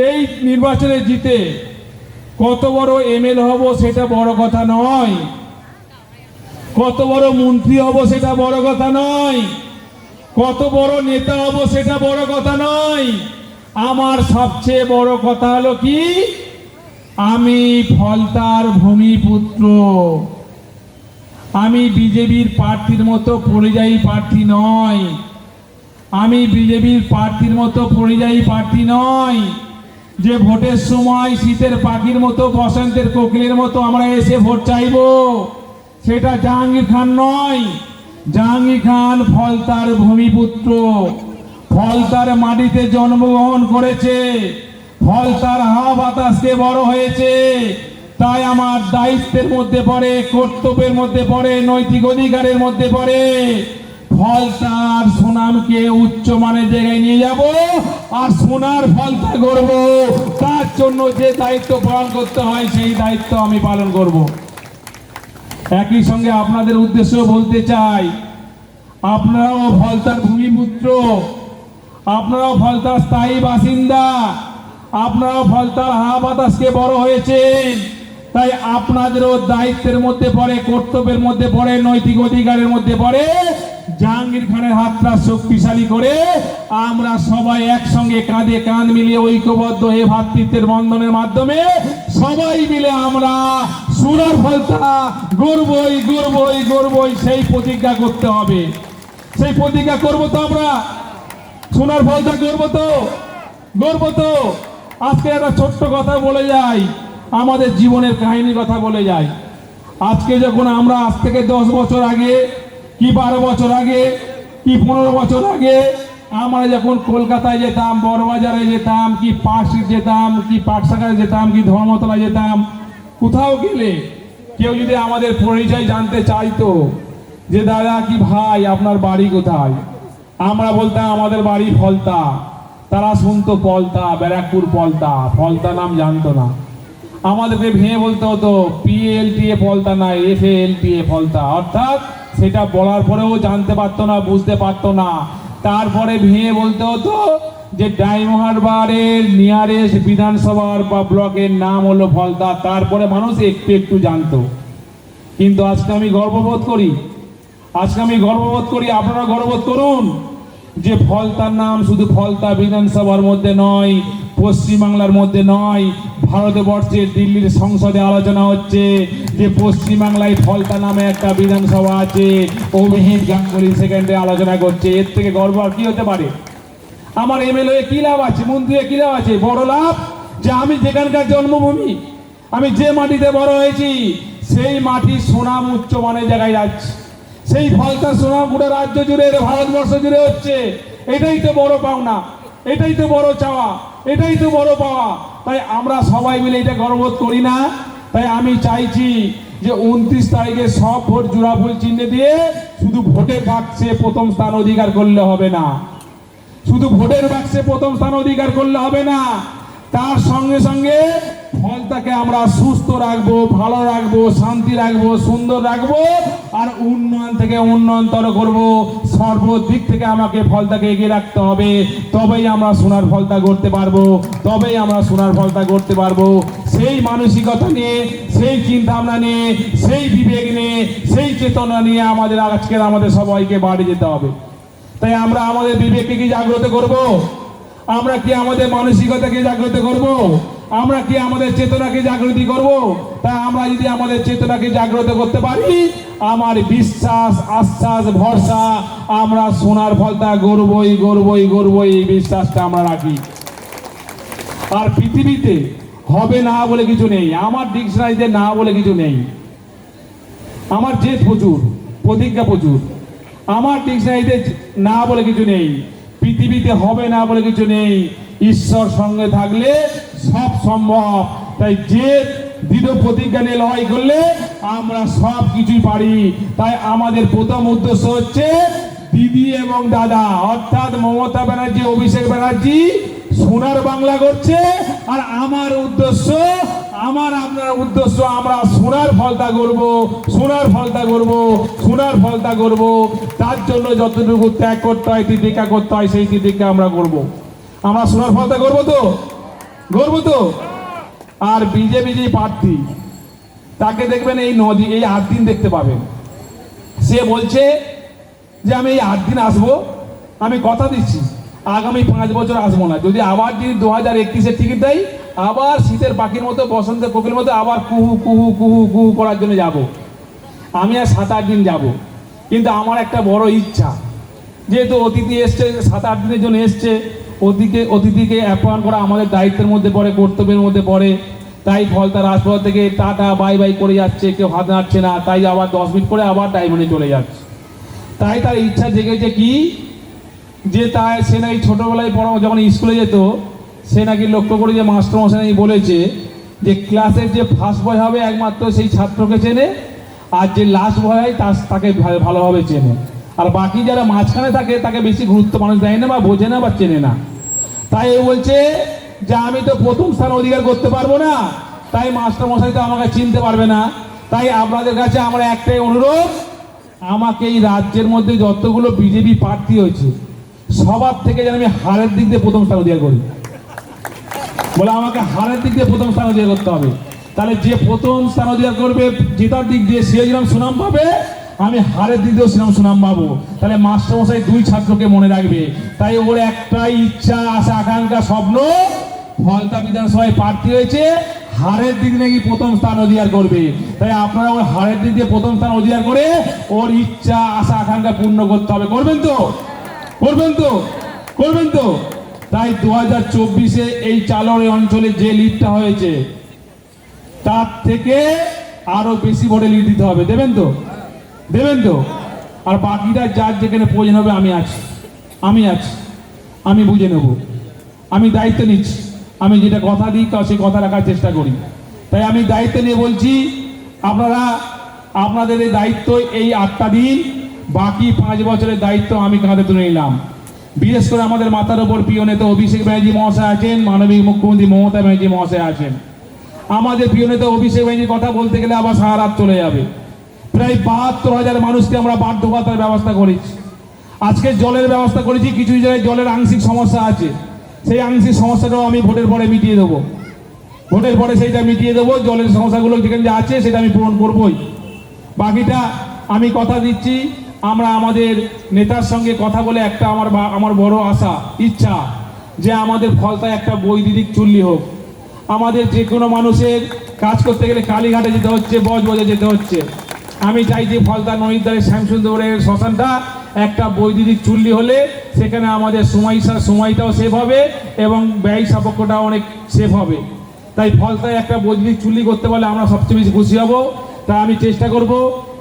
এই নির্বাচনে জিতে কত বড় এমএলএ হব সেটা বড় কথা নয়, কত বড় মন্ত্রী হব সেটা বড় কথা নয়, কত বড় নেতা হব সেটা বড় কথা নয়। আমার সবচেয়ে বড় কথা হলো কি, আমি ফলতার ভূমিপুত্র। আমি বিজেপির প্রার্থীর মতো পরিযায়ী প্রার্থী নয়, আমি বিজেপির প্রার্থীর মতো পরিযায়ী প্রার্থী নয় যে ভোটের সময় শীতের পাখির মতো বসন্তের কোকিলের মতো আমরা এসে ভোট চাইব। সেটা জাহাঙ্গীর খান নয়। জাহাঙ্গীর খান ফলতার ভূমিপুত্র, ফলতার মাটিতে জন্মগ্রহণ করেছে, ফলতার হাওয়া বাতাসে বড় হয়েছে। তাই আমার দায়িত্বের মধ্যে পড়ে, কর্তব্যের মধ্যে পড়ে, নৈতিক অধিকারের মধ্যে পড়ে ফলতার সুনামকে উচ্চ মানের জায়গায় নিয়ে যাব আর সোনার ফলতা করব। তার জন্য যে দায়িত্ব পালন করতে হয় সেই দায়িত্ব আমি পালন করব। একই সঙ্গে আপনাদের উদ্দেশ্য বলতে চাই, আপনারাও ফলতার ভূমিপুত্র, আপনারাও ফলতার স্থায়ী বাসিন্দা, আপনারাও ফলতার হাওয়া বাতাসকে বড় হয়েছেন। তাই আপনাদেরও দায়িত্বের মধ্যে পড়ে, কর্তব্যের মধ্যে পড়ে, নৈতিক অধিকারের মধ্যে পড়ে জাহাঙ্গীর খানের হাতটা শক্তিশালী করে আমরা সবাই একসঙ্গে কাঁধে কাঁধ মিলিয়ে ঐক্যবদ্ধ এ ভ্রাতৃত্বের বন্ধনের মাধ্যমে সবাই মিলে আমরা সোনার ফলতা গড়বই গড়বই গড়বই সেই প্রতিজ্ঞা করতে হবে। সেই প্রতিজ্ঞা করবো তো আমরা, সোনার ফলতা গড়বো তো, গড়বো তো। আজকে একটা ছোট্ট কথা বলে যাই, আমাদের জীবনের কাহিনীর কথা বলে যাই। আজকে যখন আমরা আজ থেকে 10 বছর আগে কি 12 বছর আগে কি 15 বছর আগে আমরা যখন কলকাতায় যেতাম, বড়বাজারে যেতাম, কি পার্কস্ট্রিট যেতাম, কি পাটসাগারে যেতাম, কি ধর্মতলা যেতাম, কোথাও গেলে কেউ যদি আমাদের পরিচয় জানতে চাইতো যে দাদা কি ভাই আপনার বাড়ি কোথায়, আমরা বলতাম আমাদের বাড়ি ফলতা। তারা শুনতো পলতা, ব্যারাকপুর পলতা, ফলতা নাম জানতো না। আমাদেরকে ভেঙে বলতে হতো PLTA ফলতা না, FALTA ফলতা, অর্থাৎ সেটা বলার পরেও জানতে পারতো না, বুঝতে পারতো না। তারপরে ভেঙে বলতে হতো যে ডায়মন্ডহারবারের নিয়ারেস্ট বিধানসভার বা ব্লকের নাম হলো ফলতা, তারপরে মানুষ একটু একটু জানতো। কিন্তু আজকে আমি গর্ববোধ করি, আজকে আমি গর্ববোধ করি, আপনারা গর্ববোধ করুন যে ফলতার নাম শুধু ফলতা বিধানসভার মধ্যে নয়, পশ্চিমবাংলার মধ্যে নয়, ভারতবর্ষের দিল্লির সংসদে আলোচনা হচ্ছে যে পশ্চিমবাংলায় ফলতা নামে একটা বিধানসভা আছে, অভিজিৎ গাঙ্গুলি সেকেন্ডে আলোচনা করছে। এর থেকে গর্ব আর কি হতে পারে? আমার MLA কি লাভ আছে, মন্ত্রী কি লাভ আছে? বড় লাভ যে আমি যেখানকার জন্মভূমি, আমি যে মাটিতে বড় হয়েছি সেই মাটির সুনাম উচ্চ মানের জায়গায় যাচ্ছে। সেই ফলতা সুনাম গোটা রাজ্য জুড়ে, ভারতবর্ষ জুড়ে হচ্ছে। এটাই তো বড় পাওনা, এটাই তো বড় চাওয়া, এটাই তো বড় পাওয়া। তাই আমরা সবাই মিলে এটা গর্ববোধ করি না? তাই আমি চাইছি যে 29 তারিখে সব ভোট জোড়াফুল চিহ্নে দিয়ে শুধু ভোটের বাক্সে প্রথম স্থান অধিকার করলে হবে না, শুধু ভোটের বাক্সে প্রথম স্থান অধিকার করলে হবে না, তার সঙ্গে সঙ্গে ফলতাকে আমরা সুস্থ রাখবো, ভালো রাখবো, শান্তি রাখবো, সুন্দর রাখবো আর উন্নয়ন থেকে উন্নয়নতর করবো। সর্বদিক থেকে আমাকে ফলতাকে এগিয়ে রাখতে হবে, তবেই আমরা সোনার ফলতা গড়তে পারবো, তবেই আমরা সোনার ফলতা গড়তে পারবো। সেই মানসিকতা নিয়ে, সেই চিন্তা ভাবনা নিয়ে, সেই বিবেক নিয়ে, সেই চেতনা নিয়ে আমাদের সবাইকে বাড়ি যেতে হবে। তাই আমরা আমাদের বিবেককে কি জাগ্রত করব? আমরা কি আমাদের মানসিকতাকে জাগ্রত করব? আমরা কি আমাদের চেতনাকে জাগৃতি করব? তাই আমরা যদি আমাদের চেতনাকে জাগ্রত করতে পারি, আমার বিশ্বাস, আশ্বাস, ভরসা আমরা সোনার ফলতা গড়বই গড়বই গড়বই, এই বিশ্বাসটা আমরা রাখি। আর পৃথিবীতে হবে না বলে কিছু নেই, আমার ডিকশনারিতে না বলে কিছু নেই। আমার জেদ প্রচুর, প্রতিজ্ঞা প্রচুর। আমার ডিকশনারিতে না বলে কিছু নেই, পৃথিবীতে হবে না বলে কিছু নেই। ঈশ্বর সঙ্গে থাকলে সব সম্ভব। তাই যে দৃঢ় প্রতিজ্ঞা নিয়ে লড়াই করলে আমরা সব কিছুই পারি। তাই আমাদের প্রথম উদ্দেশ্য হচ্ছে দিদি এবং দাদা, অর্থাৎ মমতা ব্যানার্জি, অভিষেক ব্যানার্জি সোনার বাংলা করছে, আর আমার উদ্দেশ্য, আপনার উদ্দেশ্য আমরা সোনার ফলতা করবো, সোনার ফলতা করবো, সোনার ফলতা করবো। তার জন্য যতটুকু ত্যাগ করতে হয়, তিতিক্ষা করতে হয়, সেই তিতিক্ষা আমরা করবো। আমরা সোনার ফলতা করবো তো, গর্ব তো। আর বিজেপি যে প্রার্থী, তাকে দেখবেন এই 8 দিন দেখতে পাবেন। সে বলছে যে আমি এই 8 দিন আসবো, আমি কথা দিচ্ছি আগামী 5 বছর আসবো না। যদি আবার যদি 2031-এর টিকিট দেয়, আবার শীতের পাখির মতো, বসন্তের কোকিলের মতো আবার কুহু কুহু কুহু কুহু করার জন্য যাব। আমি আর 7-8 দিন যাব। কিন্তু আমার একটা বড় ইচ্ছা, যেহেতু অতিথি এসছে, 7-8 দিনের জন্য এসছে, অতিথিকে অ্যাপয়েন্ট করা আমাদের দায়িত্বের মধ্যে পড়ে, কর্তব্যের মধ্যে পড়ে। তাই ফলতা রাজপথ থেকে টাটা বাই বাই করে যাচ্ছে, কেউ হাত নাড়ছে না। তাই আবার 10 মিনিট পরে আবার ডায়মন্ডে চলে যাচ্ছে। তাই তার ইচ্ছা জেগেছে কি, যে সে নাকি ছোটোবেলায় যখন স্কুলে যেত, সে নাকি লক্ষ্য করে যে মাস্টারমশাই নাকি বলেছে যে ক্লাসের যে ফার্স্ট বয় হবে একমাত্র সেই ছাত্রকে চেনে, আর যে লাস্ট বয় হয় তাকে ভালোভাবে চেনে। আর বাকি যারা মাঝখানে থাকে তাকে বেশি গুরুত্ব মানুষ দেয় না, বা বোঝে না, বা চেনে না। তাই এ বলছে যে আমি তো প্রথম স্থান অধিকার করতে পারবো না, তাই মাস্টারমশাই তো আমাকে চিনতে পারবে না। তাই আপনাদের কাছে আমার একটাই অনুরোধ, আমাকে এই রাজ্যের মধ্যে যতগুলো বিজেপি প্রার্থী হয়েছে সবার থেকে যেন আমি হারের দিক দিয়ে প্রথম স্থান অধিকার করি। বলে আমাকে হারের দিক দিয়ে প্রথম স্থান অধিকার করতে হবে। তাহলে যে প্রথম স্থান অধিকার করবে জেতার দিক দিয়ে, সে যেরকম সুনাম পাবে, আমি হারের দিক দিয়েও সুনাম পাবো। তাহলে মাস্টারমশাই 2 ছাত্রকে মনে রাখবে। তাই ওর একটাই ইচ্ছা, আশা, আকাঙ্ক্ষা, স্বপ্ন, ফলতা বিধানসভায় প্রার্থী হয়েছে, হারের দিক নাকি প্রথম স্থান অধিকার করবে। তাই আপনারা ওই হারের দিক দিয়ে প্রথম স্থান অধিকার করে ওর ইচ্ছা, আশা, আকাঙ্ক্ষা পূর্ণ করতে হবে। করবেন তো? করবেন তো? করবেন তো? তাই 2024-এ এই চালরে অঞ্চলে যে লিডটা হয়েছে, তার থেকে আরো বেশি ভোটে লিড দিতে হবে। দেবেন তো? দেবেন তো? আর বাকিটা যার যেখানে প্রয়োজন হবে, আমি আছি, আমি বুঝে নেব। আমি দায়িত্ব নিচ্ছি। আমি যেটা কথা দিই সেই কথা রাখার চেষ্টা করি। তাই আমি দায়িত্ব নিয়ে বলছি, আপনাদের এই দায়িত্ব এই 8টা দিন, বাকি 5 বছরের দায়িত্ব আমি কাঁধে তুলে নিলাম। বিশেষ করে আমাদের মাথার ওপর প্রিয় নেতা অভিষেক ব্যানার্জি মহাশয় আছেন, মাননীয় মুখ্যমন্ত্রী মমতা ব্যানার্জি মহাশয় আছেন। আমাদের প্রিয় নেতা অভিষেক ব্যানার্জির কথা বলতে গেলে আবার সারা রাত চলে যাবে। প্রায় 72,000 মানুষকে আমরা বার্ধক্য ভাতার ব্যবস্থা করেছি। আজকে জলের ব্যবস্থা করেছি। কিছু জায়গায় জলের আংশিক সমস্যা আছে, সেই আংশিক সমস্যাটাও আমি ভোটের পরে মিটিয়ে দেবো। ভোটের পরে সেইটা মিটিয়ে দেবো। জলের সমস্যাগুলো যেখানে যা আছে সেটা আমি পূরণ করবই। বাকিটা আমি কথা দিচ্ছি, আমরা আমাদের নেতার সঙ্গে কথা বলে একটা আমার বড় আশা, ইচ্ছা, যে আমাদের ফলতায় একটা বৈদ্যুতিক চুল্লি হোক। আমাদের যে কোনো মানুষের কাজ করতে গেলে কালীঘাটে যেতে হচ্ছে, বজবজে যেতে হচ্ছে। আমি চাই যে ফলতা নদীর ধারে শ্যামসুন্দরের শ্মশানটা একটা বৈদ্যুতিক চুল্লি হলে সেখানে আমাদের সময়টাও সেভ হবে এবং ব্যয় সাপেক্ষটাও অনেক সেভ হবে। তাই ফলতায় একটা বৈদ্যুতিক চুল্লি করতে পারলে আমরা সবচেয়ে বেশি খুশি হব। তাই আমি চেষ্টা করব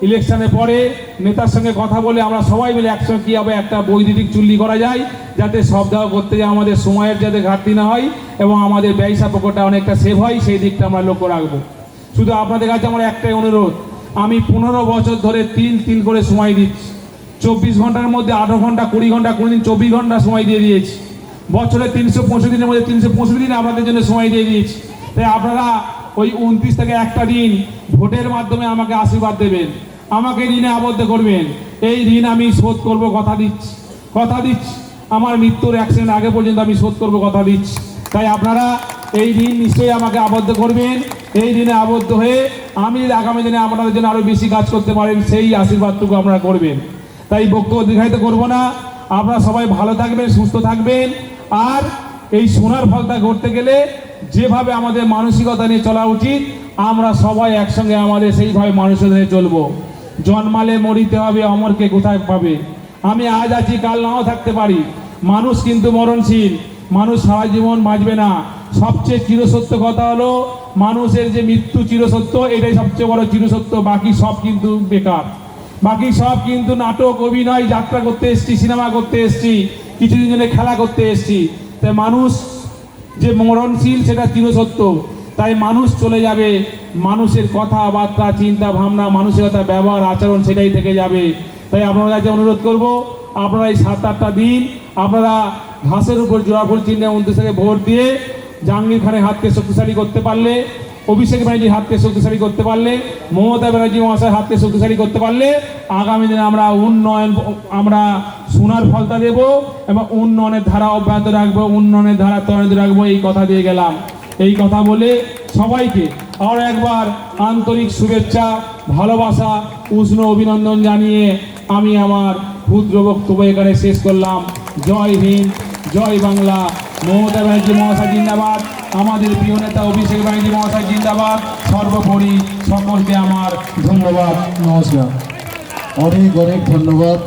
ইলেকশনের পরে নেতার সঙ্গে কথা বলে আমরা সবাই মিলে একসঙ্গে কীভাবে একটা বৈদ্যুতিক চুল্লি করা যায়, যাতে সব দেওয়া করতে যায় আমাদের সময়ের যাতে ঘাটতি না হয় এবং আমাদের ব্যয় সাপেক্ষটা অনেকটা সেভ হয়, সেই দিকটা আমরা লক্ষ্য রাখবো। শুধু আপনাদের কাছে আমার একটাই অনুরোধ, আমি 15 বছর ধরে 3 করে সময় দিচ্ছি। 24 ঘন্টার মধ্যে 18 ঘন্টা, 20 ঘন্টা, কোনোদিন 24 ঘন্টা সময় দিয়ে দিয়েছি। বছরে 365 দিনের মধ্যে 365 দিন আপনাদের জন্য সময় দিয়ে দিয়েছি। তাই আপনারা ওই 29 থেকে একটা দিন ভোটের মাধ্যমে আমাকে আশীর্বাদ দেবেন, আমাকে ঋণে আবদ্ধ করবেন। এই ঋণ আমি শোধ করব, কথা দিচ্ছি। আমার মৃত্যুর 1 সেকেন্ড আগে পর্যন্ত আমি শোধ করব, কথা দিচ্ছি। তাই আপনারা এই ঋণ নিশ্চয়ই আমাকে আবদ্ধ করবেন। এই ঋণে আবদ্ধ হয়ে আমি আগামী দিনে আপনাদের জন্য আরো বেশি কাজ করতে পারেন, সেই আশীর্বাদটুকু আপনারা করবেন। তাই বক্তব্য দীর্ঘায়িত করব না। আপনারা সবাই ভালো থাকবেন, সুস্থ থাকবেন। আর এই সোনার ফলতা করতে গেলে যেভাবে আমাদের মানসিকতা নিয়ে চলা উচিত, আমরা সবাই একসঙ্গে আমাদের সেইভাবে মানসিকতা নিয়ে চলবো। জন্মালে মরিতে হবে, অমরকে কোথায় পাবে। আমি আজ আছি, কাল নাও থাকতে পারি। মানুষ কিন্তু মরণশীল, মানুষ সারা জীবন বাঁচবে না। সবচেয়ে চিরসত্য কথা হলো মানুষের যে মৃত্যু চিরসত্য, এটাই সবচেয়ে বড় চিরসত্য। বাকি সব কিন্তু বেকার, বাকি সব কিন্তু নাটক, অভিনয়, যাত্রা করতে এসছি, সিনেমা করতে এসছি, কিছুদিন জন্য খেলা করতে এসছি। তাই মানুষ যে মরণশীল সেটা চিরসত্য। তাই মানুষ চলে যাবে, মানুষের কথাবার্তা, চিন্তা ভাবনা, মানসিকতা, ব্যবহার, আচরণ সেটাই থেকে যাবে। তাই আপনার কাছে অনুরোধ করব, আপনারা এই 7-8টা দিন আপনারা ঘাসের উপর জোড়া ফুল চিহ্নে 29 থেকে ভোট দিয়ে জাহাঙ্গীর খানের হাতকে শক্তিশালী করতে পারলে অভিষেক ব্যানার্জির হাতকে শক্তিশালী করতে পারলে, মমতা ব্যানার্জি মহাশয়ের হাতকে শক্তিশালী করতে পারলে আগামী দিনে আমরা উন্নয়ন, আমরা সোনার ফলতা দেব এবং উন্নয়নের ধারা অব্যাহত রাখবো, উন্নয়নের ধারা ত্বরান্বিত রাখবো, এই কথা দিয়ে গেলাম। এই কথা বলে সবাইকে আরও একবার আন্তরিক শুভেচ্ছা, ভালোবাসা, উষ্ণ অভিনন্দন জানিয়ে আমি আমার ক্ষুদ্র বক্তব্য এখানে শেষ করলাম। জয় হিন্দ, জয় বাংলা। মমতা ব্যানার্জি মহাশয় জিন্দাবাদ, আমাদের প্রিয় নেতা অভিষেক ব্যানার্জি মহাশয় জিন্দাবাদ। সর্বোপরি সকলকে আমার ধন্যবাদ, নমস্কার। অনেক অনেক ধন্যবাদ।